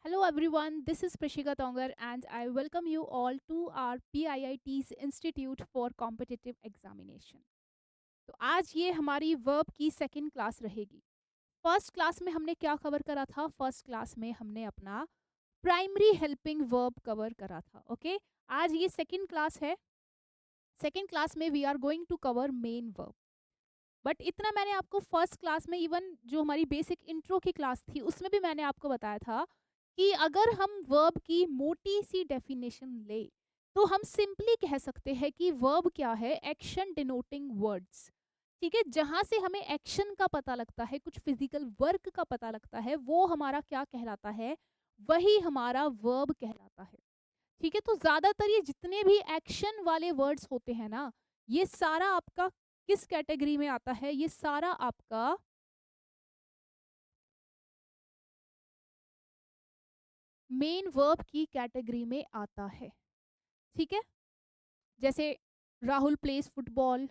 Hello everyone, this is Prishika Tongar and I welcome you all to our PIIT's Institute for Competitive Examination. तो आज ये हमारी verb की second class रहेगी। First class में हमने क्या कवर करा था? फर्स्ट क्लास में हमने अपना प्राइमरी हेल्पिंग वर्ब कवर करा था। ओके, आज ये सेकंड क्लास है। सेकंड क्लास में we are going to cover main verb. But इतना मैंने आपको फर्स्ट क्लास में, इवन जो हमारी बेसिक इंट्रो की क्लास थी उसमें भी मैंने आपको बताया था कि अगर हम वर्ब की मोटी सी डेफिनेशन ले तो हम सिंपली कह सकते हैं कि वर्ब क्या है? Action denoting words. ठीक है, जहां से हमें एक्शन का पता लगता है, कुछ फिजिकल वर्क का पता लगता है, वो हमारा क्या कहलाता है? वही हमारा वर्ब कहलाता है। ठीक है, तो ज्यादातर ये जितने भी एक्शन वाले वर्ड्स होते हैं ना, ये सारा आपका किस कैटेगरी में आता है? ये सारा आपका मेन वर्ब की कैटेगरी में आता है। ठीक है, जैसे Rahul plays football,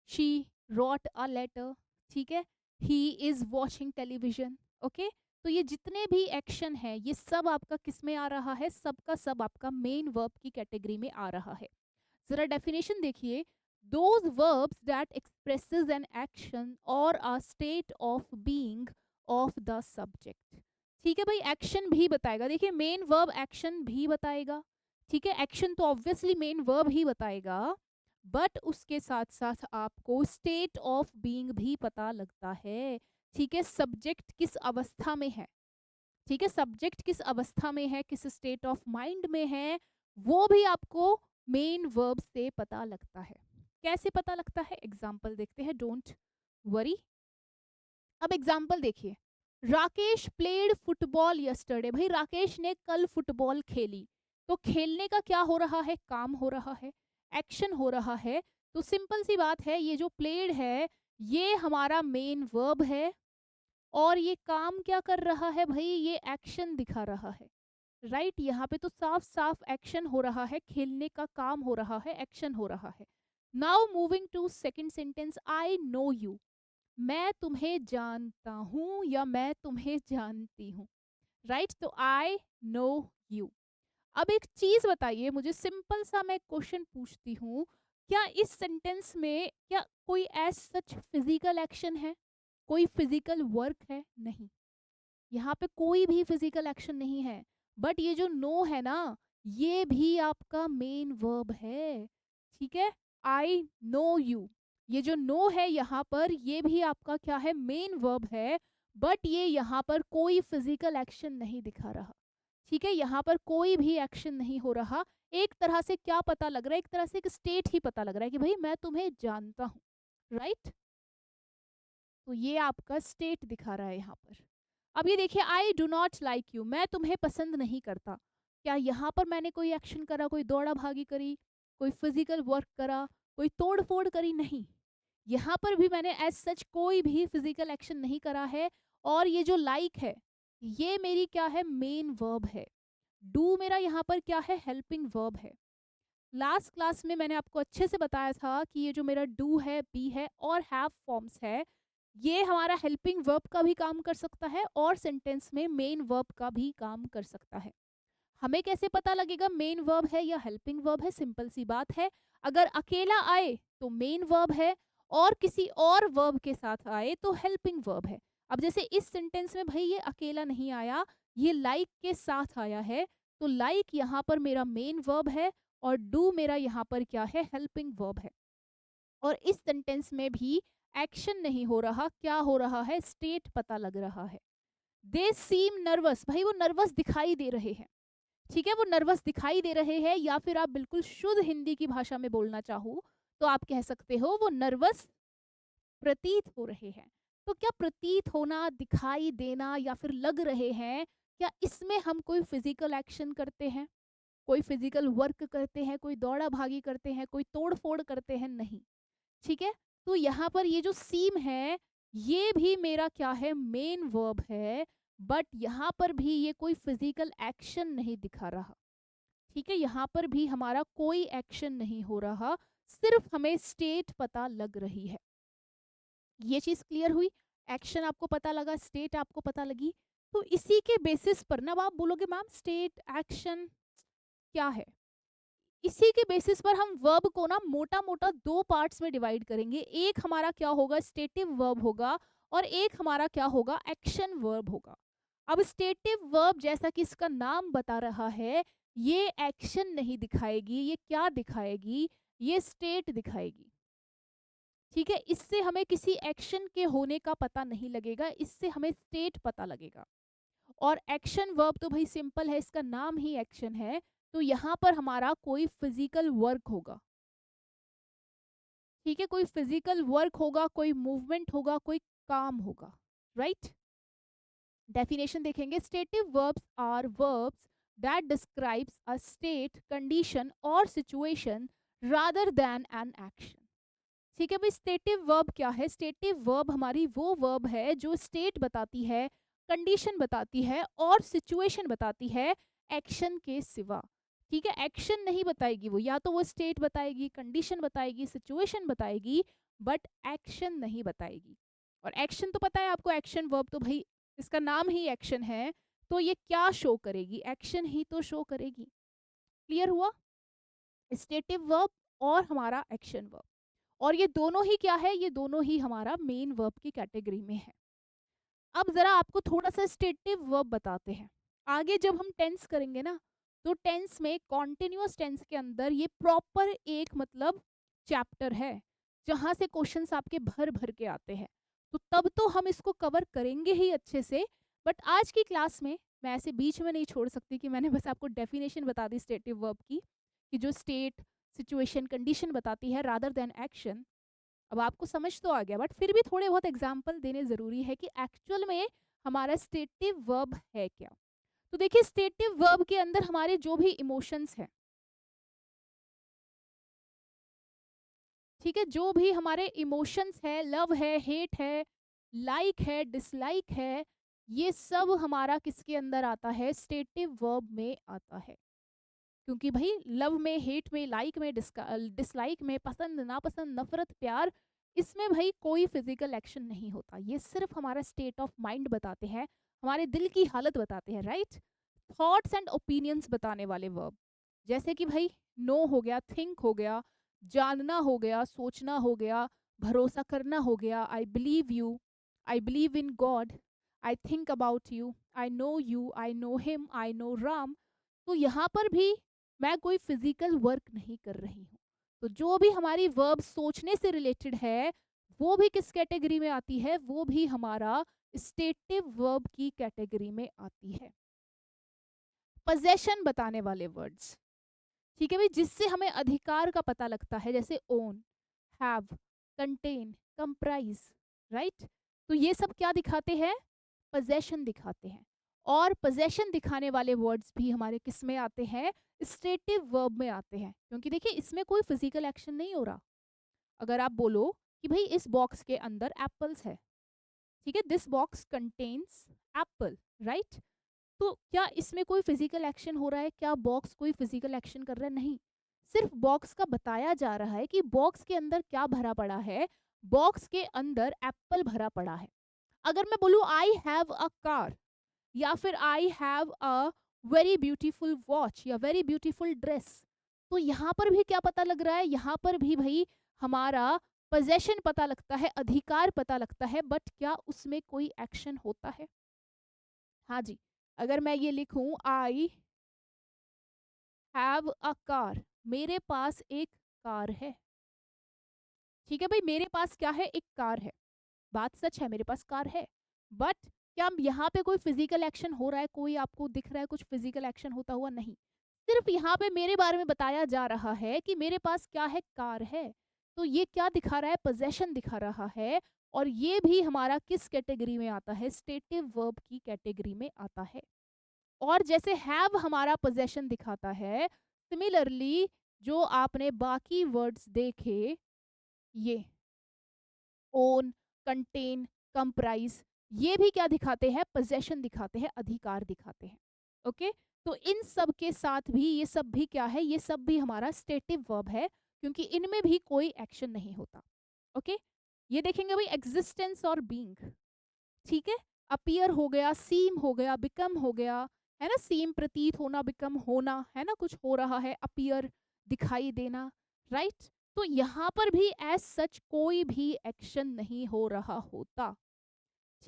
she wrote a letter. ठीक है, he is watching television. Okay, तो ये जितने भी एक्शन है ये सब आपका किस में आ रहा है? सबका सब आपका मेन वर्ब की कैटेगरी में आ रहा है। जरा डेफिनेशन देखिए। Those verbs that expresses an action और a state of being of the subject. ठीक है भाई, एक्शन भी बताएगा। देखिए, मेन वर्ब एक्शन भी बताएगा। ठीक है, एक्शन तो ऑब्वियसली मेन वर्ब ही बताएगा, बट उसके साथ साथ आपको स्टेट ऑफ बीइंग भी पता लगता है। ठीक है, सब्जेक्ट किस अवस्था में है। ठीक है, सब्जेक्ट किस अवस्था में है, किस स्टेट ऑफ माइंड में है, वो भी आपको मेन वर्ब से पता लगता है। कैसे पता लगता है? एग्जाम्पल देखते हैं, डोंट वरी। अब एग्जाम्पल देखिए, राकेश प्लेड फुटबॉल यस्टरडे। भाई राकेश ने कल फुटबॉल खेली, तो खेलने का क्या हो रहा है? काम हो रहा है, एक्शन हो रहा है। तो सिंपल सी बात है, ये जो प्लेड है ये हमारा मेन वर्ब है, और ये काम क्या कर रहा है भाई? ये एक्शन दिखा रहा है। राइट, यहाँ पे तो साफ साफ एक्शन हो रहा है, खेलने का काम हो रहा है, एक्शन हो रहा है। Now moving to second sentence, I know you. मैं तुम्हें जानता हूं या मैं तुम्हें जानती हूँ। राइट, तो आई नो यू। अब एक चीज बताइए मुझे, सिंपल सा मैं क्वेश्चन पूछती हूँ, क्या इस सेंटेंस में क्या कोई एज सच फिजिकल एक्शन है? कोई फिजिकल वर्क है? नहीं, यहाँ पे कोई भी फिजिकल एक्शन नहीं है। बट ये जो नो है ना, ये भी आपका मेन वर्ब है। ठीक है, आई नो यू, ये जो नो है यहाँ पर, ये भी आपका क्या है? मेन वर्ब है। बट ये यहाँ पर कोई फिजिकल एक्शन नहीं दिखा रहा। ठीक है, यहाँ पर कोई भी एक्शन नहीं हो रहा। एक तरह से क्या पता लग रहा है? एक तरह से एक स्टेट ही पता लग रहा है कि भाई मैं तुम्हें जानता हूँ। राइट, तो ये आपका स्टेट दिखा रहा है यहाँ पर। अब ये देखिए, I do not like you, मैं तुम्हें पसंद नहीं करता। क्या यहाँ पर मैंने कोई एक्शन करा? कोई दौड़ा भागी करी? कोई फिजिकल वर्क करा? कोई तोड़ फोड़ करी? नहीं, यहाँ पर भी मैंने एज सच कोई भी फिजिकल एक्शन नहीं करा है। और ये जो लाइक है, ये मेरी क्या है? मेन वर्ब है। डू मेरा यहाँ पर क्या है? हेल्पिंग वर्ब है। लास्ट क्लास में मैंने आपको अच्छे से बताया था कि ये जो मेरा डू है, बी है और हैव फॉर्म्स है, ये हमारा हेल्पिंग वर्ब का भी काम कर सकता है और सेंटेंस में मेन वर्ब का भी काम कर सकता है। हमें कैसे पता लगेगा मेन वर्ब है या हेल्पिंग वर्ब है? सिंपल सी बात है, अगर अकेला आए तो मेन वर्ब है, और किसी और वर्ब के साथ आए तो हेल्पिंग वर्ब है। अब जैसे इस सेंटेंस में भाई ये अकेला नहीं आया, ये लाइक के साथ आया है, तो लाइक यहाँ पर मेरा मेन वर्ब है और डू मेरा यहाँ पर क्या है? हेल्पिंग वर्ब है। और इस सेंटेंस में भी एक्शन नहीं हो रहा, क्या हो रहा है? स्टेट पता लग रहा है। दे सीम नर्वस, भाई वो नर्वस दिखाई दे रहे हैं। ठीक है, वो नर्वस दिखाई दे रहे हैं, या फिर आप बिल्कुल शुद्ध हिंदी की भाषा में बोलना चाहो तो आप कह सकते हो वो नर्वस प्रतीत हो रहे हैं। तो क्या प्रतीत होना, दिखाई देना या फिर लग रहे हैं, क्या इसमें हम कोई फिजिकल एक्शन करते हैं? कोई फिजिकल वर्क करते हैं? कोई दौड़ा भागी करते हैं? कोई तोड़ फोड़ करते हैं? नहीं। ठीक है, तो यहाँ पर ये जो सीम है, ये भी मेरा क्या है? मेन वर्ब है। बट यहाँ पर भी ये कोई फिजिकल एक्शन नहीं दिखा रहा। ठीक है, यहाँ पर भी हमारा कोई एक्शन नहीं हो रहा, सिर्फ हमें स्टेट पता लग रही है। ये चीज क्लियर हुई? एक्शन आपको पता लगा, स्टेट आपको पता लगी। तो इसी के बेसिस पर ना, अब आप बोलोगे मैम स्टेट एक्शन क्या है, इसी के बेसिस पर हम वर्ब को ना मोटा मोटा दो पार्ट्स में डिवाइड करेंगे। एक हमारा क्या होगा, स्टेटिव वर्ब होगा, और एक हमारा क्या होगा, एक्शन वर्ब होगा। अब स्टेटिव वर्ब जैसा कि इसका नाम बता रहा है, ये एक्शन नहीं दिखाएगी, ये क्या दिखाएगी, ये स्टेट दिखाएगी। ठीक है, इससे हमें किसी एक्शन के होने का पता नहीं लगेगा, इससे हमें स्टेट पता लगेगा। और एक्शन वर्ब तो भाई सिंपल है, इसका नाम ही एक्शन है, तो यहाँ पर हमारा कोई फिजिकल वर्क होगा। ठीक है, कोई फिजिकल वर्क होगा, कोई मूवमेंट होगा, कोई काम होगा। राइट, डेफिनेशन देखेंगे, stative verbs are verbs that describes a state, condition और situation rather than an action. ठीक है भाई, स्टेटिव वर्ब क्या है, स्टेटिव वर्ब हमारी वो वर्ब है जो स्टेट बताती है, कंडीशन बताती है और सिचुएशन बताती है, एक्शन के सिवा। ठीक है, एक्शन नहीं बताएगी वो, या तो वो स्टेट बताएगी, कंडीशन बताएगी, सिचुएशन बताएगी, बट एक्शन नहीं बताएगी। और एक्शन तो पता है आपको, एक्शन वर्ब तो भाई इसका नाम ही एक्शन है, तो ये क्या शो करेगी, एक्शन ही तो शो करेगी। क्लियर हुआ, स्टेटिव वर्ब और हमारा एक्शन वर्ब, और ये दोनों ही क्या है, ये दोनों ही हमारा मेन वर्ब की कैटेगरी में है। अब जरा आपको थोड़ा सा स्टेटिव वर्ब बताते हैं। आगे जब हम टेंस करेंगे ना, तो टेंस में कॉन्टिन्यूअस टेंस के अंदर ये प्रॉपर एक मतलब चैप्टर है, जहां से क्वेश्चंस आपके भर भर के आते हैं। तो तब तो हम इसको कवर करेंगे ही अच्छे से, बट आज की क्लास में मैं ऐसे बीच में नहीं छोड़ सकती कि मैंने बस आपको डेफिनेशन बता दी स्टेटिव वर्ब की, कि जो स्टेट, सिचुएशन, कंडीशन बताती है रादर देन एक्शन। अब आपको समझ तो आ गया, बट फिर भी थोड़े बहुत एग्जाम्पल देने ज़रूरी है कि एक्चुअल में हमारा स्टेटिव वर्ब है क्या। तो देखिए, स्टेटिव वर्ब के अंदर हमारे जो भी इमोशंस हैं, ठीक है, जो भी हमारे इमोशंस है, लव है, हेट है, लाइक है, डिसलाइक है, ये सब हमारा किसके अंदर आता है, स्टेटिव वर्ब में आता है। क्योंकि भाई लव में, हेट में, लाइक में, डिसलाइक में, पसंद नापसंद, नफरत, प्यार, इसमें भाई कोई फिजिकल एक्शन नहीं होता, ये सिर्फ हमारा स्टेट ऑफ माइंड बताते हैं, हमारे दिल की हालत बताते हैं। राइट, थॉट्स एंड ओपिनियंस बताने वाले वर्ब, जैसे कि भाई नो हो गया, थिंक हो गया, जानना हो गया, सोचना हो गया, भरोसा करना हो गया, I believe you, I believe in God, I think about you, I know you, I know him, I know Ram. तो यहाँ पर भी मैं कोई फिजिकल वर्क नहीं कर रही हूँ। तो जो भी हमारी वर्ब सोचने से रिलेटेड है, वो भी किस कैटेगरी में आती है, वो भी हमारा स्टेटिव वर्ब की कैटेगरी में आती है। पोजेशन बताने वाले वर्ड्स, ठीक है भाई, जिससे हमें अधिकार का पता लगता है, जैसे own, have, contain, comprise. Right, तो ये सब क्या दिखाते हैं, पोजेशन दिखाते हैं। और पोजेशन दिखाने वाले वर्ड्स भी हमारे किस में आते हैं, स्टेटिव वर्ब में आते हैं, क्योंकि देखिए इसमें कोई फिजिकल एक्शन नहीं हो रहा। अगर आप बोलो कि भाई इस बॉक्स के अंदर एप्पल्स है, ठीक है, this box contains Apple, right, तो क्या इसमें कोई फिजिकल एक्शन हो रहा है, क्या बॉक्स कोई फिजिकल एक्शन कर रहा है, नहीं। सिर्फ बॉक्स का बताया जा रहा है कि बॉक्स के अंदर क्या भरा पड़ा है, बॉक्स के अंदर एप्पल भरा पड़ा है। अगर मैं बोलूँ आई हैव अ कार, या फिर I have a very beautiful watch या वेरी ब्यूटीफुल ड्रेस, तो यहाँ पर भी क्या पता लग रहा है, यहाँ पर भी भाई हमारा पोजेशन पता लगता है, अधिकार पता लगता है, बट क्या उसमें कोई एक्शन होता है। हाँ जी, अगर मैं ये लिखूं आई हैव अ कार, मेरे पास एक कार है। ठीक है भाई, मेरे पास क्या है, एक कार है, बात सच है, मेरे पास कार है, बट क्या यहाँ पे कोई फिजिकल एक्शन हो रहा है, कोई आपको दिख रहा है कुछ फिजिकल एक्शन होता हुआ, नहीं। सिर्फ यहाँ पे मेरे बारे में बताया जा रहा है कि मेरे पास क्या है, कार है। तो ये क्या दिखा रहा है, पोजेशन दिखा रहा है। और ये भी हमारा किस कैटेगरी में आता है, स्टेटिव वर्ब की कैटेगरी में आता है। और जैसे हैव हमारा पोजेशन दिखाता है, सिमिलरली जो आपने बाकी वर्ड्स देखे, ये ओन, कंटेन, कंप्राइज, ये भी क्या दिखाते हैं, पोजेशन दिखाते हैं, अधिकार दिखाते हैं। ओके, तो इन सब के साथ भी ये सब भी क्या है, ये सब भी हमारा स्टेटिव वर्ब है, क्योंकि इनमें भी कोई एक्शन नहीं होता। ओके, ये देखेंगे भाई एग्जिस्टेंस और बीइंग। ठीक है, अपीयर हो गया, सीम हो गया, बिकम हो गया, है ना, सीम प्रतीत होना, बिकम होना, है ना, कुछ हो रहा है, अपीयर दिखाई देना, राइट। तो यहाँ पर भी एज सच कोई भी एक्शन नहीं हो रहा होता,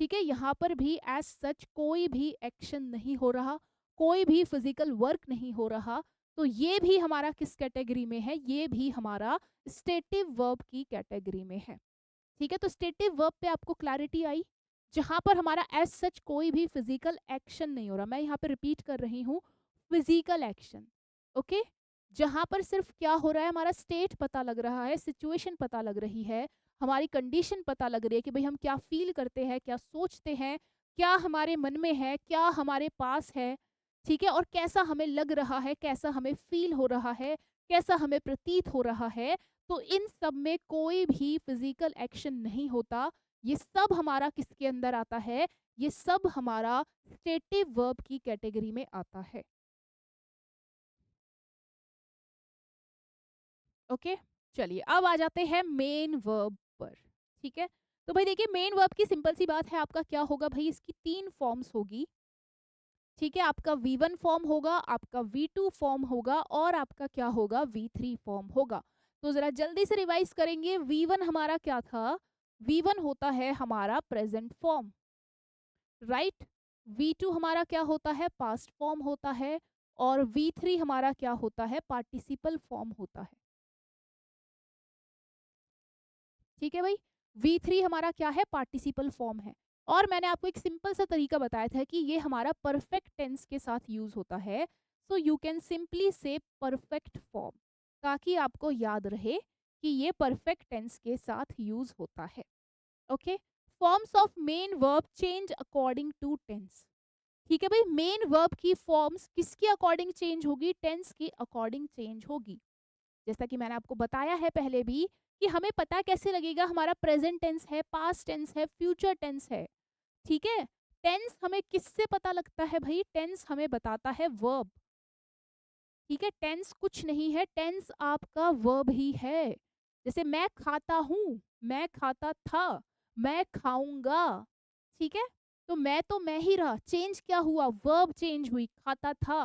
ठीक है, यहाँ पर भी एज सच कोई भी एक्शन नहीं हो रहा, कोई भी फिजिकल वर्क नहीं हो रहा। तो ये भी हमारा किस कैटेगरी में है, ये भी हमारा स्टेटिव वर्ब की कैटेगरी में है, ठीक है। तो स्टेटिव वर्ब पे आपको क्लैरिटी आई, जहां पर हमारा एज सच कोई भी फिजिकल एक्शन नहीं हो रहा, मैं यहाँ पे रिपीट कर रही हूँ, फिजिकल एक्शन, ओके। जहां पर सिर्फ क्या हो रहा है, हमारा स्टेट पता लग रहा है, सिचुएशन पता लग रही है, हमारी कंडीशन पता लग रही है कि भाई हम क्या फील करते हैं, क्या सोचते हैं, क्या हमारे मन में है, क्या हमारे पास है, ठीक है, और कैसा हमें लग रहा है, कैसा हमें फील हो रहा है, कैसा हमें प्रतीत हो रहा है। तो इन सब में कोई भी फिजिकल एक्शन नहीं होता, ये सब हमारा किसके अंदर आता है, ये सब हमारा स्टेटिव वर्ब की कैटेगरी में आता है, ओके। चलिए अब आ जाते हैं मेन वर्ब पर, ठीक है। तो भाई देखिए, मेन वर्ब की सिंपल सी बात है, आपका क्या होगा भाई, इसकी 3 फॉर्म्स होगी, ठीक है। आपका V1 फॉर्म होगा, आपका V2 फॉर्म होगा, और आपका क्या होगा, V3 फॉर्म होगा। तो जरा जल्दी से रिवाइज करेंगे, V1 हमारा क्या था, V1 होता है हमारा प्रेजेंट फॉर्म, राइट। V2 हमारा क्या होता है, पास्ट फॉर्म होता है, और V3 हमारा क्या होता है, पार्टिसिपल फॉर्म होता है, ठीक है भाई। V3 हमारा क्या है, पार्टिसिपल फॉर्म है। और मैंने आपको एक सिंपल सा तरीका बताया था कि ये हमारा परफेक्ट टेंस के साथ यूज होता है, सो यू कैन सिंपली से परफेक्ट फॉर्म, ताकि आपको याद रहे कि ये परफेक्ट टेंस के साथ यूज होता है, okay. Forms of main verb change according to tense, ठीक है भाई। मेन वर्ब की फॉर्म्स किसके अकॉर्डिंग चेंज होगी, टेंस के अकॉर्डिंग चेंज होगी। जैसा कि मैंने आपको बताया है पहले भी, कि हमें पता कैसे लगेगा हमारा प्रेजेंट टेंस है, पास्ट टेंस है, फ्यूचर टेंस है, ठीक है। टेंस हमें किससे पता लगता है भाई, टेंस हमें बताता है वर्ब, ठीक है। टेंस कुछ नहीं है, टेंस आपका वर्ब ही है। जैसे मैं खाता हूं, मैं खाता था, मैं खाऊंगा, ठीक है। तो मैं ही रहा, चेंज क्या हुआ, वर्ब चेंज हुई, खाता था,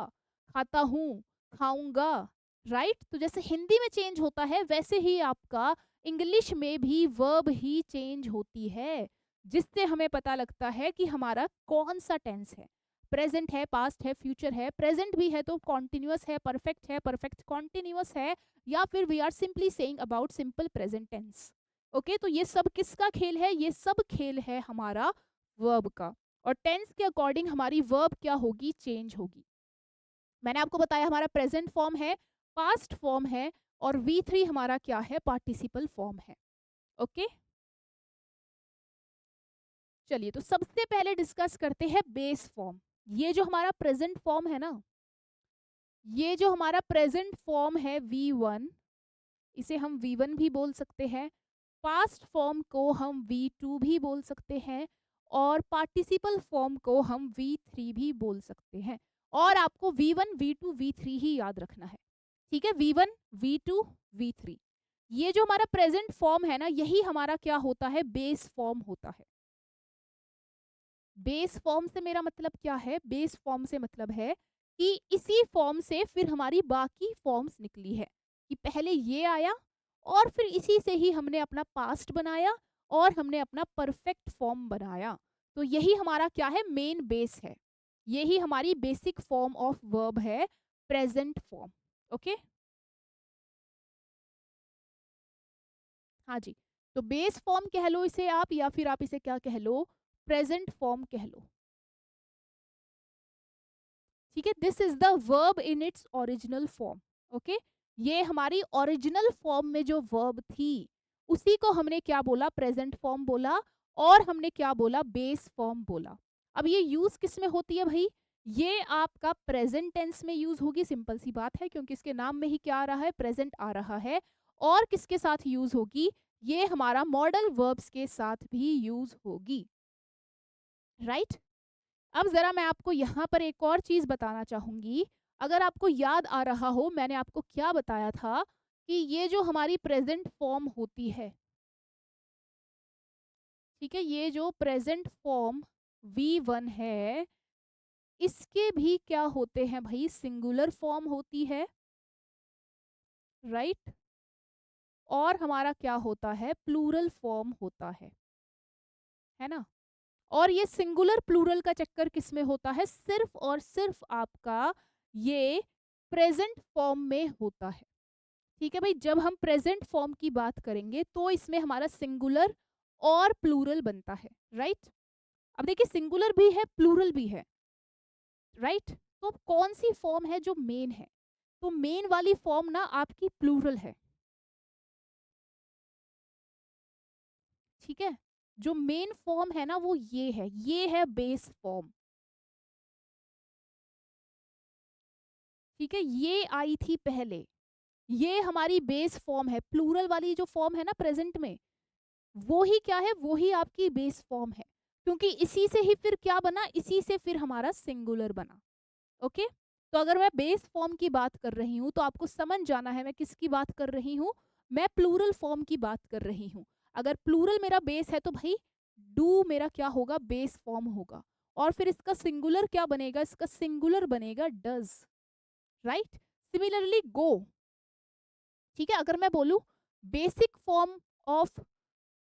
खाता हूं, खाऊंगा, राइट। तो जैसे हिंदी में चेंज होता है, वैसे ही आपका इंग्लिश में भी वर्ब ही चेंज होती है, जिससे हमें पता लगता है कि हमारा कौन सा टेंस है, प्रेजेंट है, पास्ट है, फ्यूचर है। प्रेजेंट भी है तो कॉन्टिन्यूअस है, परफेक्ट कॉन्टिन्यूअस है, या फिर we are simply saying about simple present tense, okay. तो ये सब किसका खेल है, ये सब खेल है हमारा वर्ब का। और टेंस के अकॉर्डिंग हमारी वर्ब क्या होगी, चेंज होगी। मैंने आपको बताया हमारा प्रेजेंट फॉर्म है, पास्ट फॉर्म है, और V3 हमारा क्या है, पार्टिसिपल फॉर्म है, ओके। चलिए, तो सबसे पहले डिस्कस करते हैं बेस फॉर्म। ये जो हमारा प्रेजेंट फॉर्म है ना, ये जो हमारा प्रेजेंट फॉर्म है V1, इसे हम V1 भी बोल सकते हैं, पास्ट फॉर्म को हम V2 भी बोल सकते हैं, और पार्टिसिपल फॉर्म को हम V3 भी बोल सकते हैं। और आपको V1 V2 V3 ही याद रखना है, ठीक है। V1 V2 V3, ये जो हमारा प्रेजेंट फॉर्म है ना, यही हमारा क्या होता है, बेस फॉर्म होता है। बेस फॉर्म से मेरा मतलब क्या है, बेस फॉर्म से मतलब है कि इसी फॉर्म से फिर हमारी बाकी फॉर्म्स निकली है, कि पहले ये आया, और फिर इसी से ही हमने अपना पास्ट बनाया, और हमने अपना परफेक्ट फॉर्म बनाया। तो यही हमारा क्या है, मेन बेस है, यही हमारी बेसिक फॉर्म ऑफ वर्ब है, प्रेजेंट फॉर्म, ओके। हाँ जी। तो बेस फॉर्म कह लो इसे आप, या फिर आप इसे क्या कह लो, प्रेजेंट फॉर्म कह लो, ठीक है। This is the verb in its original form, okay. ये हमारी ओरिजिनल फॉर्म में जो वर्ब थी, उसी को हमने क्या बोला, प्रेजेंट फॉर्म बोला, और हमने क्या बोला, बेस फॉर्म बोला। अब ये यूज किस में होती है भाई, ये आपका प्रेजेंट टेंस में यूज होगी, सिंपल सी बात है, क्योंकि इसके नाम में ही क्या आ रहा है, प्रेजेंट आ रहा है। और किसके साथ यूज होगी, ये हमारा मॉडल वर्ब्स के साथ भी यूज होगी, राइट। अब ज़रा मैं आपको यहाँ पर एक और चीज़ बताना चाहूँगी। अगर आपको याद आ रहा हो, मैंने आपको क्या बताया था, कि ये जो हमारी प्रेज़ेंट फ़ॉर्म होती है, ठीक है? ये जो प्रेज़ेंट फ़ॉर्म V1 है, इसके भी क्या होते हैं भाई, सिंगुलर फॉर्म होती है, राइट। और हमारा क्या होता है, प्लूरल फॉर्म होता है ना। और ये सिंगुलर प्लूरल का चक्कर किस में होता है, सिर्फ और सिर्फ आपका ये प्रेजेंट फॉर्म में होता है। ठीक है भाई, जब हम प्रेजेंट फॉर्म की बात करेंगे तो इसमें हमारा सिंगुलर और प्लूरल बनता है, राइट। अब देखिए, सिंगुलर भी है प्लूरल भी है, राइट। तो कौन सी फॉर्म है जो मेन है, तो मेन वाली फॉर्म ना आपकी प्लूरल है, ठीक है। जो मेन फॉर्म है ना वो ये है बेस फॉर्म, ठीक है, ये आई थी पहले, ये हमारी बेस फॉर्म है। प्लूरल वाली जो फॉर्म है ना प्रेजेंट में, वो ही क्या है, वो ही आपकी बेस फॉर्म है, क्योंकि इसी से ही फिर क्या बना, इसी से फिर हमारा सिंगुलर बना। ओके। तो अगर मैं बेस फॉर्म की बात कर रही हूं तो आपको समझ जाना है मैं किसकी बात कर रही हूं, मैं प्लूरल फॉर्म की बात कर रही हूं। अगर प्लूरल मेरा बेस है तो भाई डू मेरा क्या होगा, बेस फॉर्म होगा। और फिर इसका सिंगुलर क्या बनेगा, इसका सिंगुलर बनेगा डज, राइट। सिमिलरली गो, ठीक है, अगर मैं बोलूं बेसिक फॉर्म ऑफ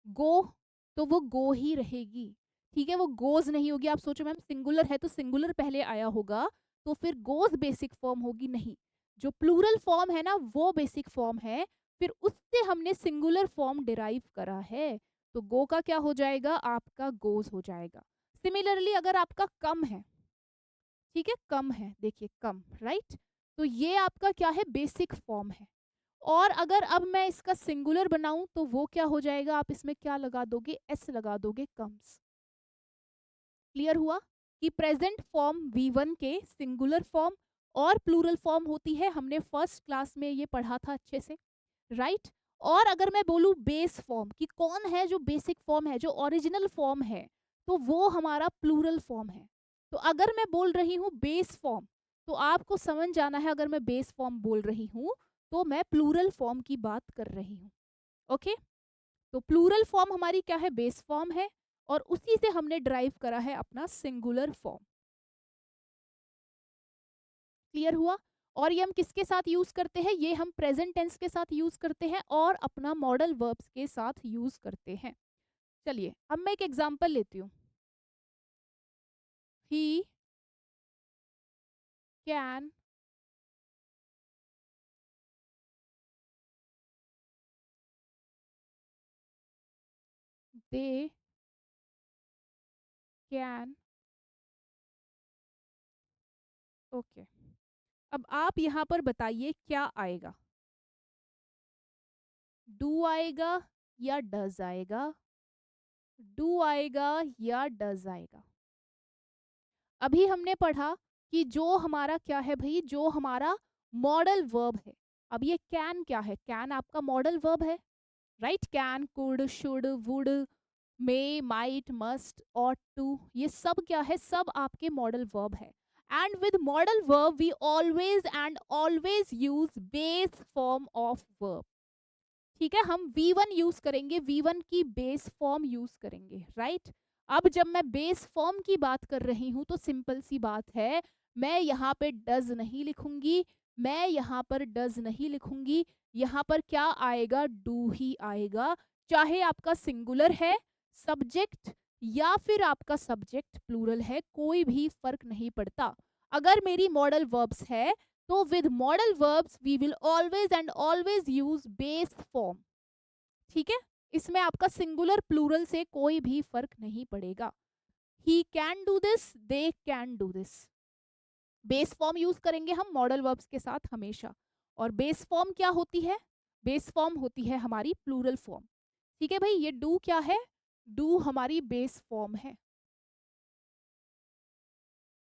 गो, तो वो गो ही रहेगी, ठीक है, वो गोज नहीं होगी। आप सोचो मैम सिंगुलर है तो सिंगुलर पहले आया होगा, तो फिर गोज बेसिक फॉर्म होगी, नहीं। जो प्लूरल फॉर्म है ना वो बेसिक फॉर्म है, फिर उससे हमने सिंगुलर फॉर्म डिराइव करा है, तो गो का क्या हो जाएगा, आपका गोज हो जाएगा। सिमिलरली अगर आपका कम है, ठीक है, कम है, देखिए कम, राइट, तो ये आपका क्या है, बेसिक फॉर्म है। और अगर अब मैं इसका सिंगुलर बनाऊं तो वो क्या हो जाएगा, आप इसमें क्या लगा दोगे, एस लगा दोगे, कम्स। क्लियर हुआ कि प्रेजेंट फॉर्म V1 के सिंगुलर फॉर्म और प्लूरल फॉर्म होती है, हमने फर्स्ट क्लास में ये पढ़ा था अच्छे से, राइट। और अगर मैं बोलूं बेस फॉर्म कि कौन है जो बेसिक फॉर्म है, जो ओरिजिनल फॉर्म है, तो वो हमारा प्लूरल फॉर्म है। तो अगर मैं बोल रही हूँ बेस फॉर्म, तो आपको समझ जाना है अगर मैं बेस फॉर्म बोल रही हूँ तो मैं प्लूरल फॉर्म की बात कर रही हूँ। ओके। तो प्लूरल फॉर्म हमारी क्या है, बेस फॉर्म है, और उसी से हमने ड्राइव करा है अपना सिंगुलर फॉर्म। क्लियर हुआ। और ये हम किसके साथ यूज करते हैं, ये हम प्रेजेंट टेंस के साथ यूज करते हैं और अपना मॉडल वर्ब्स के साथ यूज करते हैं। चलिए अब मैं एक एग्जांपल लेती हूँ। He can they can, okay. अब आप यहाँ पर बताइए क्या आएगा, डू आएगा या डज आएगा, डू आएगा या डज आएगा। अभी हमने पढ़ा कि जो हमारा क्या है भाई, जो हमारा मॉडल वर्ब है। अब ये कैन क्या है, कैन आपका मॉडल वर्ब है, right. Can, could, should, would, may, might, must, ought to, ये सब क्या है, सब आपके मॉडल वर्ब है। And with modal verb we always and always use base form of verb, ठीक है। हम V1 यूज करेंगे, V1 की बेस फॉर्म यूज करेंगे, राइट। अब जब मैं बेस फॉर्म की बात कर रही हूं तो सिंपल सी बात है, मैं यहाँ पे डज नहीं लिखूंगी, मैं यहाँ पर डज नहीं लिखूंगी, यहाँ पर क्या आएगा, डू ही आएगा। चाहे आपका सिंगुलर है सब्जेक्ट या फिर आपका सब्जेक्ट प्लूरल है, कोई भी फर्क नहीं पड़ता। अगर मेरी मॉडल वर्ब्स है तो with modal verbs we will always and always use base form, ठीक है। इसमें आपका सिंगुलर प्लूरल से कोई भी फर्क नहीं पड़ेगा। He can do this, they can do this, base form use करेंगे हम मॉडल वर्ब्स के साथ हमेशा। और बेस फॉर्म क्या होती है, बेस फॉर्म होती है हमारी प्लूरल फॉर्म, ठीक है भाई। ये डू क्या है, डू हमारी बेस फॉर्म है,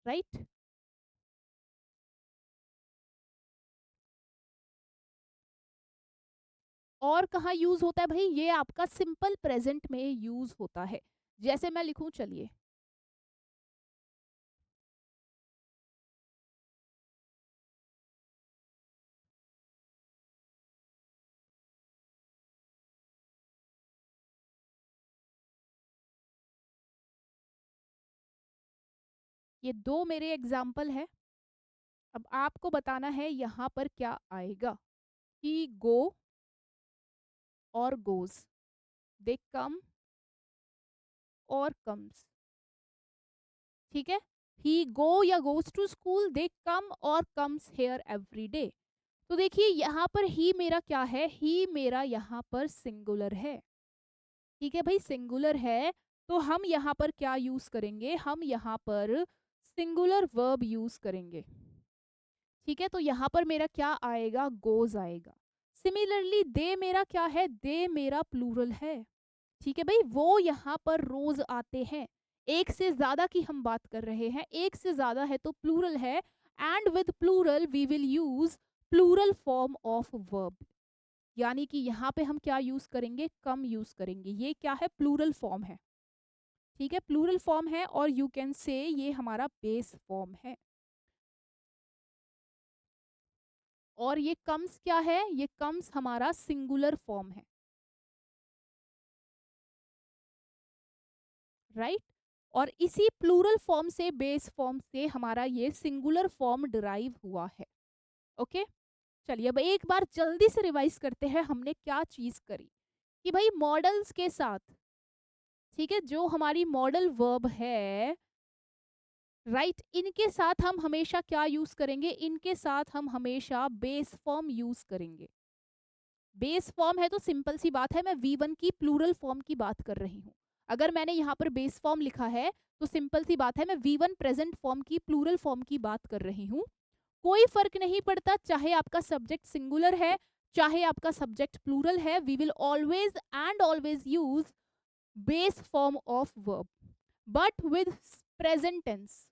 राइट। और कहाँ यूज होता है भाई, ये आपका सिंपल प्रेजेंट में यूज होता है। जैसे मैं लिखूं, चलिए ये 2 मेरे एग्जाम्पल हैं। अब आपको बताना है यहाँ पर क्या आएगा। ही गो और गोज़, दे कम और कम्स, ठीक है? ही गो या गोज़ टू स्कूल, दे कम और कम्स हियर एवरी डे। तो देखिए यहाँ पर ही मेरा क्या है, ही मेरा यहाँ पर सिंगुलर है, ठीक है भाई, सिंगुलर है। तो हम यहाँ पर क्या यूज करेंगे, हम यहाँ पर सिंगुलर वर्ब यूज करेंगे, ठीक है। तो यहाँ पर मेरा क्या आएगा, गोज आएगा। सिमिलरली दे मेरा क्या है, दे मेरा प्लूरल है, ठीक है भाई। वो यहाँ पर रोज आते हैं, एक से ज्यादा की हम बात कर रहे हैं, एक से ज्यादा है तो प्लूरल है। And with plural we will use plural form of verb, यानी कि यहाँ पे हम क्या यूज करेंगे, कम यूज करेंगे। ये क्या है, प्लूरल फॉर्म है, ठीक है, प्लूरल फॉर्म है। और यू कैन से ये हमारा बेस फॉर्म है। और ये कम्स क्या है, ये कम्स हमारा सिंगुलर फॉर्म है, राइट। और इसी प्लूरल फॉर्म से, बेस फॉर्म से हमारा ये सिंगुलर फॉर्म डिराइव हुआ है। ओके, चलिए अब एक बार जल्दी से रिवाइज करते हैं हमने क्या चीज करी। कि भाई मॉडल्स के साथ, ठीक है, जो हमारी मॉडल वर्ब है, राइट, इनके साथ हम हमेशा क्या यूज करेंगे, इनके साथ हम हमेशा बेस फॉर्म यूज करेंगे। बेस फॉर्म है तो सिंपल सी बात है, मैं V1 की प्लूरल फॉर्म की बात कर रही हूँ। अगर मैंने यहाँ पर बेस फॉर्म लिखा है तो सिंपल सी बात है, मैं V1 प्रेजेंट फॉर्म की प्लूरल फॉर्म की बात कर रही हूँ। कोई फर्क नहीं पड़ता चाहे आपका सब्जेक्ट सिंगुलर है, चाहे आपका सब्जेक्ट प्लूरल है, we will always and always use base form of verb, but with present tense,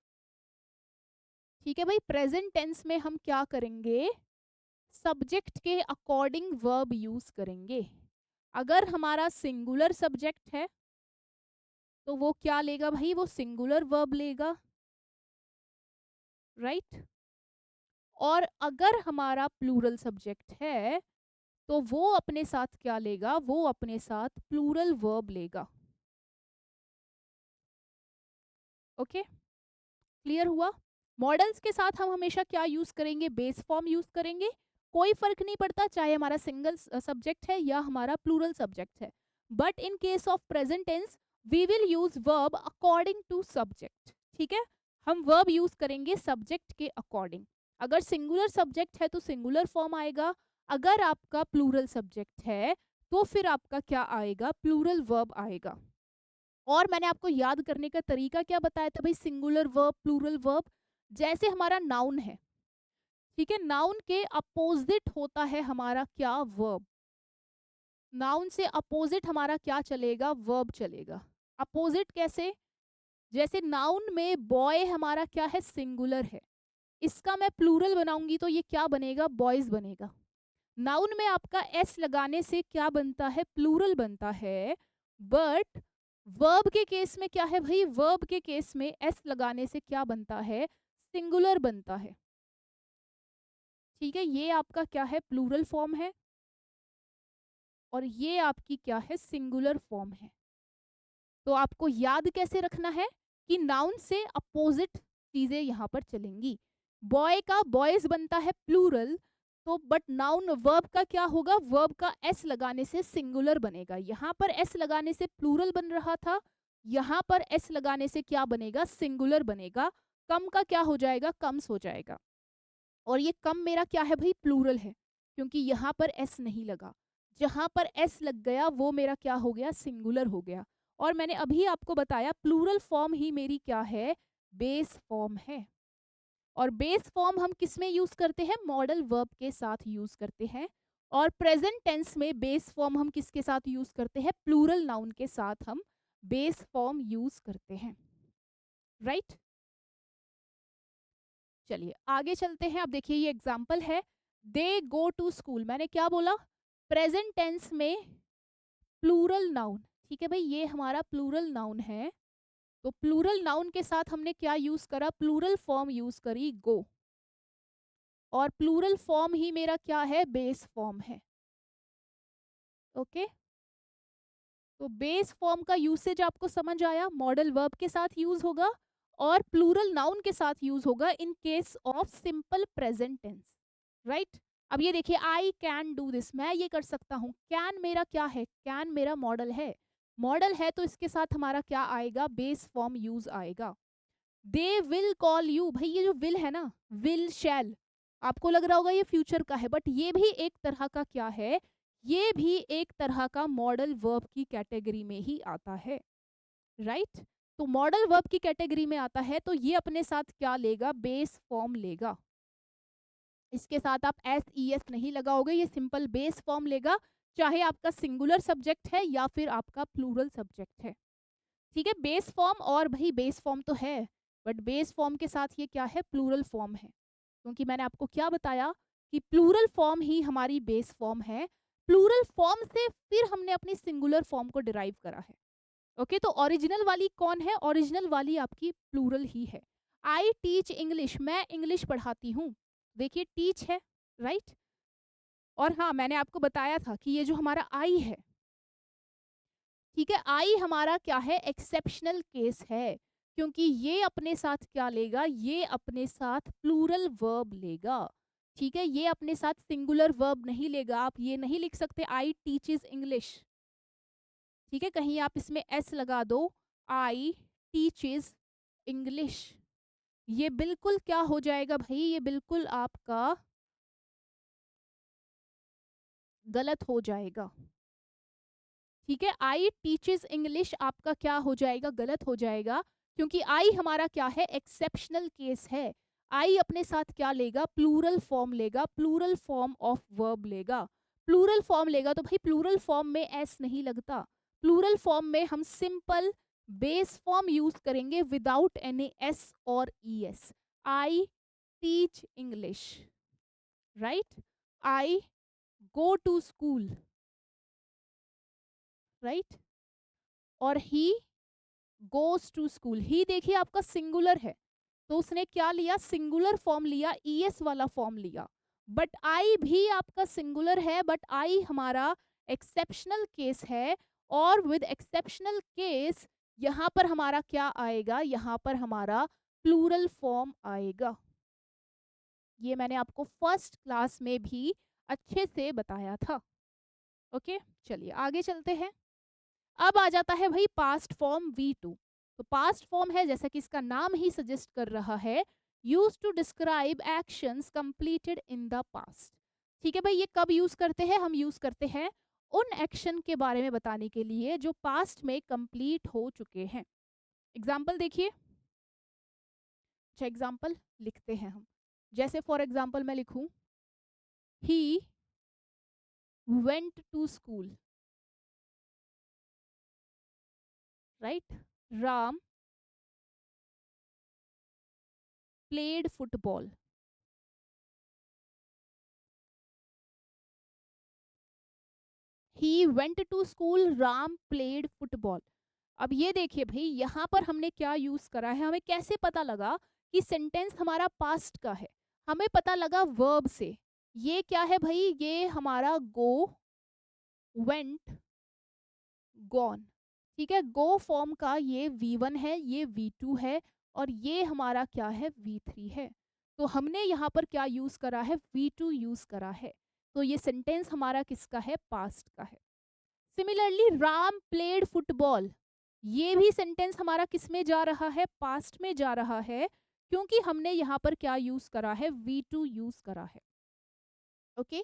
ठीक है भाई। प्रेजेंट टेंस में हम क्या करेंगे, सब्जेक्ट के अकॉर्डिंग वर्ब यूज करेंगे। अगर हमारा सिंगुलर सब्जेक्ट है तो वो क्या लेगा भाई, वो सिंगुलर वर्ब लेगा, राइट। और अगर हमारा प्लूरल सब्जेक्ट है तो वो अपने साथ क्या लेगा, वो अपने साथ प्लूरल वर्ब लेगा। ओके, क्लियर हुआ। मॉडल्स के साथ हम हमेशा क्या यूज करेंगे, बेस फॉर्म यूज करेंगे। कोई फर्क नहीं पड़ता चाहे हमारा सिंगल सब्जेक्ट है या हमारा प्लूरल सब्जेक्ट है, but in case of present tense we will use verb according to subject, ठीक है। हम वर्ब यूज करेंगे सब्जेक्ट के अकॉर्डिंग। अगर सिंगुलर सब्जेक्ट है तो सिंगुलर फॉर्म आएगा, अगर आपका प्लूरल सब्जेक्ट है तो फिर आपका क्या आएगा, प्लूरल वर्ब आएगा। और मैंने आपको याद करने का तरीका क्या बताया था भाई, सिंगुलर वर्ब, प्लूरल वर्ब। जैसे हमारा नाउन है, ठीक है, नाउन के अपोजिट होता है हमारा क्या, वर्ब। नाउन से अपोजिट हमारा क्या चलेगा, वर्ब चलेगा। अपोजिट कैसे, जैसे नाउन में बॉय हमारा क्या है, सिंगुलर है, इसका मैं प्लूरल बनाऊंगी तो ये क्या बनेगा, बॉयज बनेगा। नाउन में आपका एस लगाने से क्या बनता है, प्लूरल बनता है। बट वर्ब के केस में क्या है भाई, वर्ब के केस में एस लगाने से क्या बनता है, सिंगुलर बनता है, ठीक है। ये आपका क्या है, प्लूरल फॉर्म है, और ये आपकी क्या है, सिंगुलर फॉर्म है। तो आपको याद कैसे रखना है कि नाउन से अपोजिट चीजें यहाँ पर चलेंगी। बॉय का बॉयज बनता है प्लूरल, तो बट नाउन वर्ब का क्या होगा, वर्ब का एस लगाने से सिंगुलर बनेगा। यहाँ पर एस लगाने से प्लूरल बन रहा था, यहाँ पर एस लगाने से क्या बनेगा, सिंगुलर बनेगा। कम का क्या हो जाएगा, कम्स हो जाएगा। और ये कम मेरा क्या है भाई, प्लूरल है, क्योंकि यहाँ पर एस नहीं लगा। जहां पर एस लग गया वो मेरा क्या हो गया, सिंगुलर हो गया। और मैंने अभी आपको बताया प्लूरल फॉर्म ही मेरी क्या है, बेस फॉर्म है। और बेस फॉर्म हम किस में यूज करते हैं, मॉडल वर्ब के साथ यूज करते हैं। और प्रेजेंट टेंस में बेस फॉर्म हम किसके साथ यूज करते हैं, प्लूरल नाउन के साथ हम बेस फॉर्म यूज करते हैं, राइट। चलिए आगे चलते हैं। अब देखिए ये एग्जाम्पल है, दे गो टू स्कूल। मैंने क्या बोला, प्रेजेंट टेंस में प्लूरल नाउन, ठीक है भाई, ये हमारा प्लूरल नाउन है। तो प्लूरल नाउन के साथ हमने क्या यूज करा, प्लूरल फॉर्म यूज करी, गो। और प्लूरल फॉर्म ही मेरा क्या है, बेस फॉर्म है। ओके, तो बेस फॉर्म का यूसेज आपको समझ आया, मॉडल वर्ब के साथ यूज होगा। और प्लूरल नाउन के साथ यूज होगा in case of simple present tense, right. अब ये देखिए, आई कैन डू दिस, मैं ये कर सकता हूँ। कैन मेरा क्या है? कैन मेरा मॉडल है। मॉडल है तो इसके साथ हमारा क्या आएगा? बेस फॉर्म यूज आएगा। दे विल कॉल यू, भाई ये जो विल है ना, विल शैल, आपको लग रहा होगा ये फ्यूचर का है, बट ये भी एक तरह का क्या है? ये भी एक तरह का मॉडल वर्ब की कैटेगरी में ही आता है, राइट। तो मॉडल वर्ब की कैटेगरी में आता है तो ये अपने साथ क्या लेगा? बेस फॉर्म लेगा। इसके साथ आप एस ई एस नहीं लगाओगे, ये सिंपल बेस फॉर्म लेगा, चाहे आपका सिंगुलर सब्जेक्ट है या फिर आपका प्लूरल सब्जेक्ट है। ठीक है, बेस फॉर्म, और भाई बेस फॉर्म तो है, बट बेस फॉर्म के साथ ये क्या है? प्लूरल फॉर्म है। क्योंकि मैंने आपको क्या बताया कि प्लूरल फॉर्म ही हमारी बेस फॉर्म है। प्लूरल फॉर्म से फिर हमने अपनी सिंगुलर फॉर्म को डिराइव करा है। ओके, तो ओरिजिनल वाली कौन है? ओरिजिनल वाली आपकी प्लूरल ही है। आई टीच इंग्लिश, मैं इंग्लिश पढ़ाती हूँ। देखिए टीच है, राइट। और हाँ, मैंने आपको बताया था कि ये जो हमारा आई है, ठीक है, आई हमारा क्या है? एक्सेप्शनल केस है, क्योंकि ये अपने साथ क्या लेगा? ये अपने साथ प्लूरल वर्ब लेगा। ठीक है, ये अपने साथ सिंगुलर वर्ब नहीं लेगा। आप ये नहीं लिख सकते आई टीचेस इंग्लिश। ठीक है, कहीं आप इसमें एस लगा दो, आई टीचेस इंग्लिश, ये बिल्कुल क्या हो जाएगा भाई? ये बिल्कुल आपका गलत हो जाएगा। ठीक है, आई टीचेस इंग्लिश आपका क्या हो जाएगा? गलत हो जाएगा, क्योंकि आई हमारा क्या है? एक्सेप्शनल केस है। आई अपने साथ क्या लेगा? प्लूरल फॉर्म लेगा, प्लूरल फॉर्म ऑफ वर्ब लेगा। प्लूरल फॉर्म लेगा तो भाई प्लूरल फॉर्म में एस नहीं लगता। प्लूरल फॉर्म में हम सिंपल बेस फॉर्म यूज करेंगे विदाउट एनी एस और E S. I teach English, right. I go to school, right. और he goes to school, he देखिए आपका सिंगुलर है, तो उसने क्या लिया? सिंगुलर फॉर्म लिया, ईएस वाला फॉर्म लिया। बट आई भी आपका सिंगुलर है, बट आई हमारा एक्सेप्शनल केस है। और विद एक्सेप्शनल केस यहां पर हमारा क्या आएगा? यहां पर हमारा प्लूरल फॉर्म आएगा। ये मैंने आपको फर्स्ट क्लास में भी अच्छे से बताया था। ओके, चलिए आगे चलते हैं। अब आ जाता है भाई पास्ट फॉर्म V2। तो पास्ट फॉर्म है, जैसा कि इसका नाम ही सजेस्ट कर रहा है, use to describe actions completed in the past. ठीक है भाई, ये कब यूज करते हैं? हम यूज करते हैं उन एक्शन के बारे में बताने के लिए जो पास्ट में कंप्लीट हो चुके हैं। एग्जाम्पल देखिए। अच्छा, एग्जाम्पल लिखते हैं हम। जैसे फॉर एग्जाम्पल मैं लिखूं, he went to school, right. Ram played football. He went to school, Ram played football. अब ये देखिए भाई, यहाँ पर हमने क्या यूज करा है? हमें कैसे पता लगा कि सेंटेंस हमारा पास्ट का है? हमें पता लगा वर्ब से। ये क्या है भाई? ये हमारा गो, वेंट, गॉन। ठीक है, गो फॉर्म का ये V1 है, ये V2 है, और ये हमारा क्या है? V3 है। तो हमने यहाँ पर क्या यूज करा है? V2 यूज करा है। तो ये सेंटेंस हमारा किसका है? पास्ट का है। सिमिलरली राम प्लेड फुटबॉल, ये भी सेंटेंस हमारा किस में जा रहा है? पास्ट में जा रहा है, क्योंकि हमने यहाँ पर क्या यूज करा है? V2 यूज करा है। ओके,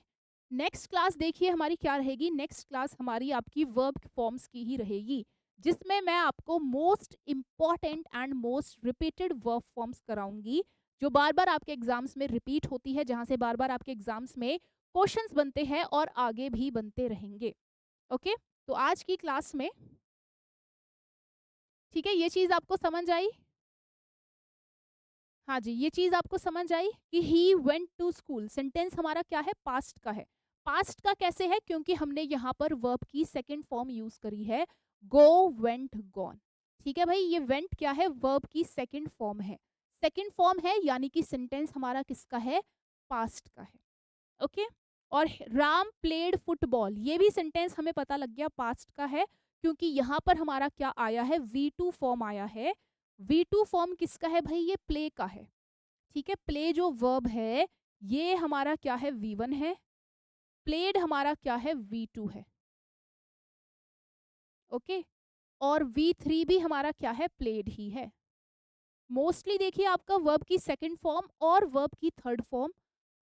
नेक्स्ट क्लास देखिए हमारी क्या रहेगी? नेक्स्ट क्लास हमारी आपकी वर्ब फॉर्म्स की ही रहेगी, जिसमें मैं आपको most important and most repeated verb forms कराऊंगी, जो बार बार आपके एग्जाम्स में रिपीट होती है, जहां से बार बार आपके एग्जाम्स में क्वेश्चंस बनते हैं और आगे भी बनते रहेंगे। ओके, तो आज की क्लास में, ठीक है, ये चीज आपको समझ आई? हाँ जी, ये चीज आपको समझ आई कि he went to school sentence हमारा क्या है? पास्ट का है। पास्ट का कैसे है? क्योंकि हमने यहाँ पर वर्ब की सेकंड फॉर्म यूज करी है, गो, वेंट, गॉन। ठीक है भाई, ये वेंट क्या है? वर्ब की सेकंड फॉर्म है। सेकंड फॉर्म है, यानी कि सेंटेंस हमारा किसका है? पास्ट का है। ओके, और राम प्लेड फुटबॉल, ये भी सेंटेंस हमें पता लग गया पास्ट का है, क्योंकि यहाँ पर हमारा क्या आया है? V2 फॉर्म आया है। V2 फॉर्म किसका है भाई? ये प्ले का है। ठीक है, प्ले जो वर्ब है ये हमारा क्या है? V1 है। प्लेड हमारा क्या है? V2 है। ओके, और V3 भी हमारा क्या है? प्लेड ही है। मोस्टली देखिए आपका वर्ब की सेकंड फॉर्म और वर्ब की third form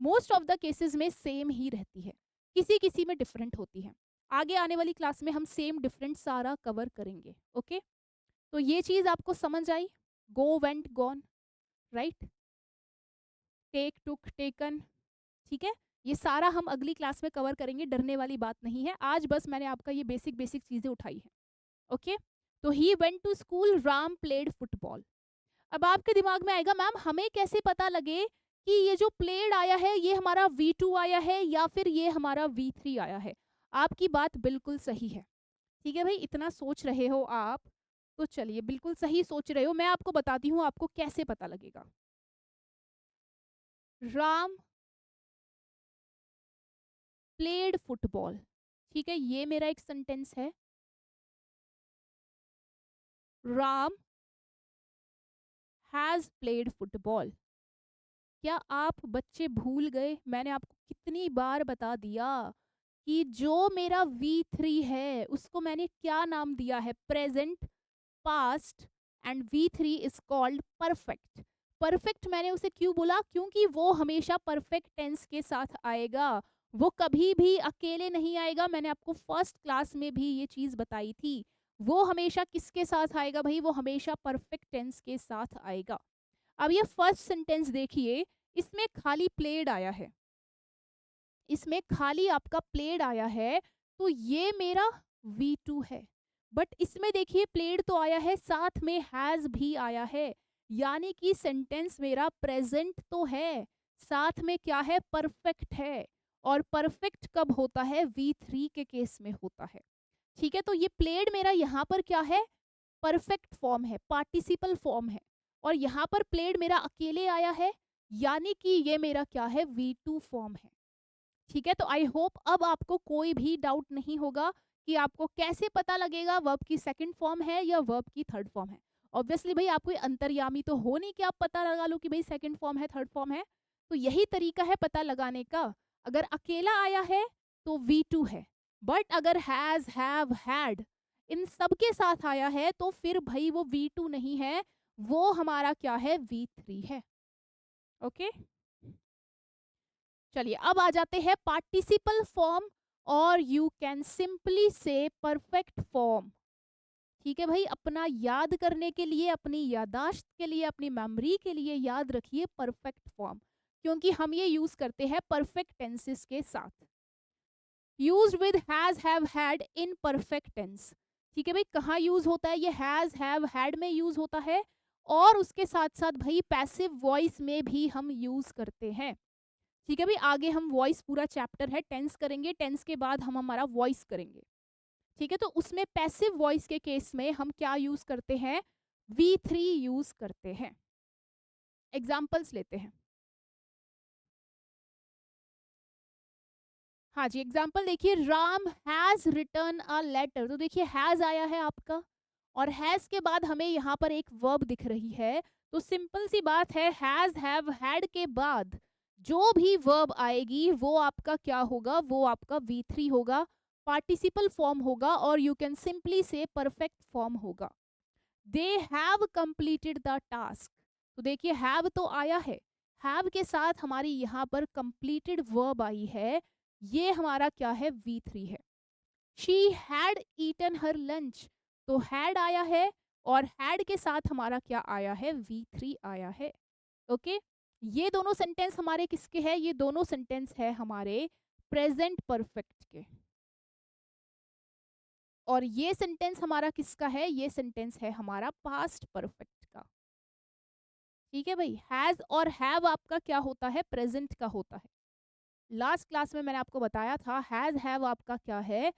most of the cases में सेम ही रहती है, किसी किसी में डिफरेंट होती है। आगे आने वाली क्लास में हम सेम डिफरेंट सारा कवर करेंगे। ओके, तो ये चीज आपको समझ आई? गो, वेंट, गॉन, राइट, टेक, टुक, टेकन। ठीक है, ये सारा हम अगली क्लास में कवर करेंगे, डरने वाली बात नहीं है। आज बस मैंने आपका ये बेसिक बेसिक चीजें उठाई है। ओके, तो he went to school, Ram played football. अब आपके दिमाग में आएगा मैम हमें कैसे पता लगे कि ये जो प्लेड आया है ये हमारा V2 आया है या फिर ये हमारा V3 आया है? आपकी बात बिल्कुल सही है। ठीक है भाई, इतना सोच रहे हो आप, तो चलिए बिल्कुल सही सोच रहे हो। मैं आपको बताती हूँ आपको कैसे पता लगेगा। Ram played football. ठीक है, ये मेरा एक सेंटेंस है। Ram has played football. क्या आप बच्चे भूल गए? मैंने आपको कितनी बार बता दिया कि जो मेरा V3 है उसको मैंने क्या नाम दिया है? Present, past, and V3 is called perfect. Perfect मैंने उसे क्यों बोला? क्योंकि वो हमेशा परफेक्ट टेंस के साथ आएगा, वो कभी भी अकेले नहीं आएगा। मैंने आपको फर्स्ट क्लास में भी ये चीज बताई थी। वो हमेशा किसके साथ आएगा भाई? वो हमेशा परफेक्ट टेंस के साथ आएगा। अब ये फर्स्ट सेंटेंस देखिए, इसमें खाली प्लेड आया है, इसमें खाली आपका प्लेड आया है, तो ये मेरा V2 है। बट इसमें देखिए प्लेड तो आया है, साथ में हैज भी आया है, यानी कि सेंटेंस मेरा प्रेजेंट तो है, साथ में क्या है? परफेक्ट है। और परफेक्ट कब होता है? V3 के केस में होता है। ठीक है, तो ये प्लेड मेरा यहाँ पर क्या है? परफेक्ट फॉर्म है, पार्टिसिपल फॉर्म है। और यहाँ पर प्लेड मेरा अकेले आया है, यानी कि ये मेरा क्या है? V2 फॉर्म है। ठीक है, तो आई होप अब आपको कोई भी डाउट नहीं होगा कि आपको कैसे पता लगेगा वर्ब की सेकंड फॉर्म है या वर्ब की थर्ड फॉर्म है। ऑब्वियसली भाई आप कोई अंतर्यामी तो हो नहीं कि आप पता लगा लो कि भाई सेकंड फॉर्म है, थर्ड फॉर्म है। तो यही तरीका है पता लगाने का। अगर अकेला आया है तो V2 है, बट अगर हैज, हैव, हैड इन सब के साथ आया है तो फिर भाई वो V2 नहीं है, वो हमारा क्या है? V3 है। ओके, चलिए अब आ जाते हैं पार्टिसिपल फॉर्म, और यू कैन सिंपली से परफेक्ट फॉर्म। ठीक है भाई, अपना याद करने के लिए, अपनी यादाश्त के लिए, अपनी मेमोरी के लिए याद रखिए परफेक्ट फॉर्म, क्योंकि हम ये यूज करते हैं परफेक्ट टेंसेस के साथ। Use with has, have, had in perfect tense. ठीक है भाई, कहाँ यूज होता है? ये हैज, हैव, हैड में यूज होता है, और उसके साथ साथ भाई पैसिव वॉइस में भी हम यूज करते हैं। ठीक है भाई, आगे हम वॉइस पूरा चैप्टर है टेंस करेंगे, टेंस के बाद हम हमारा वॉइस करेंगे। ठीक है, तो उसमें पैसिव वॉइस के केस में हम क्या यूज करते हैं? V3 यूज करते हैं। एग्जाम्पल्स लेते हैं। हाँ जी, एग्जाम्पल देखिए, Ram has return a letter. तो देखिए हैज आया है आपका, और हैज के बाद हमें यहाँ पर एक वर्ब दिख रही है। तो सिंपल सी बात है, हैज, हैव, हैड के बाद जो भी वर्ब आएगी वो आपका क्या होगा? वो आपका V3 होगा, पार्टिसिपल फॉर्म होगा, और यू कैन सिंपली से परफेक्ट फॉर्म होगा। They have completed the task. तो देखिए हैव तो आया है, हैव के साथ हमारी यहाँ पर कंप्लीटेड वर्ब आई है, ये हमारा क्या है? V3 है। She had eaten her lunch. तो हैड आया है, और हैड के साथ हमारा क्या आया है? V3 आया है। ओके, ये दोनों सेंटेंस हमारे किसके हैं? ये दोनों सेंटेंस है हमारे प्रेजेंट परफेक्ट के। और ये सेंटेंस हमारा किसका है? ये सेंटेंस है हमारा पास्ट परफेक्ट का। ठीक है भाई, हैज और हैव आपका क्या होता है? प्रेजेंट का होता है। लास्ट क्लास में मैंने आपको बताया था हैज, हैव आपका क्या है?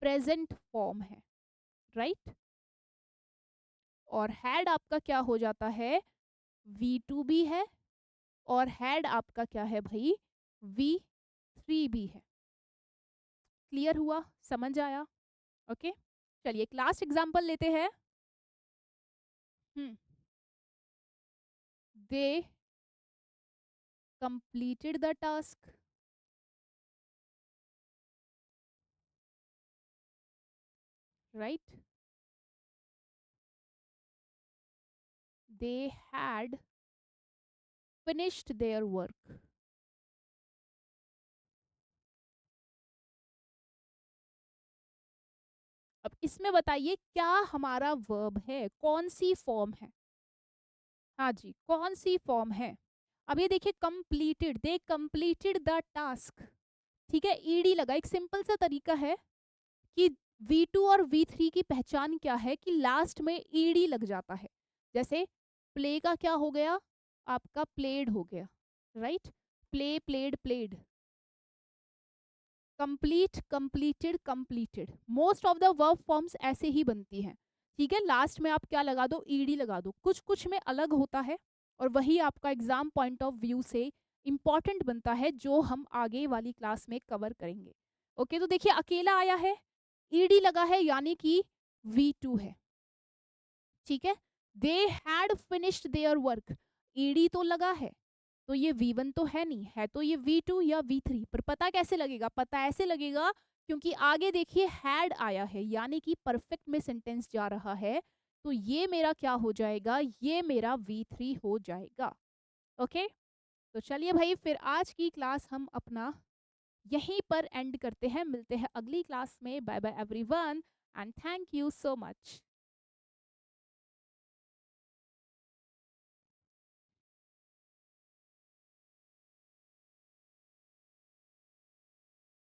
प्रेजेंट फॉर्म है, राइट। और हैड आपका क्या हो जाता है? V2 भी है, और हैड आपका क्या है भाई? V3 भी है। क्लियर हुआ? समझ आया? ओके, चलिए क्लास एग्जाम्पल लेते हैं। Hmm they completed the task, right, they had finished their work. अब इसमें बताइए क्या हमारा वर्ब है, कौन सी फॉर्म है। हाँ जी, कौन सी फॉर्म है। अब ये देखिए completed, they completed the task, ठीक है, ईडी लगा। एक सिंपल सा तरीका है कि V2 और V3 की पहचान क्या है कि लास्ट में ईडी लग जाता है। जैसे प्ले का क्या हो गया, आपका प्लेड हो गया, right, play played played. Complete completed completed, most of the verb forms ऐसे ही बनती हैं, ठीक है। लास्ट में आप क्या लगा दो, ईडी लगा दो। कुछ कुछ में अलग होता है और वही आपका एग्जाम पॉइंट ऑफ व्यू से इंपॉर्टेंट बनता है, जो हम आगे वाली क्लास में कवर करेंगे। ओके, तो देखिए अकेला आया है, ईडी लगा है, यानी कि V2 है, ठीक है। दे had finished their work, ED तो लगा है, तो ये V1 तो है नहीं है, तो ये V2 या V3। पर पता कैसे लगेगा, पता ऐसे लगेगा क्योंकि आगे देखिए हैड आया है, यानी कि परफेक्ट में सेंटेंस जा रहा है, तो ये मेरा क्या हो जाएगा, ये मेरा V3 हो जाएगा। ओके, तो चलिए भाई, फिर आज की क्लास हम अपना यहीं पर एंड करते हैं। मिलते हैं अगली क्लास में। Bye bye everyone and thank you so much.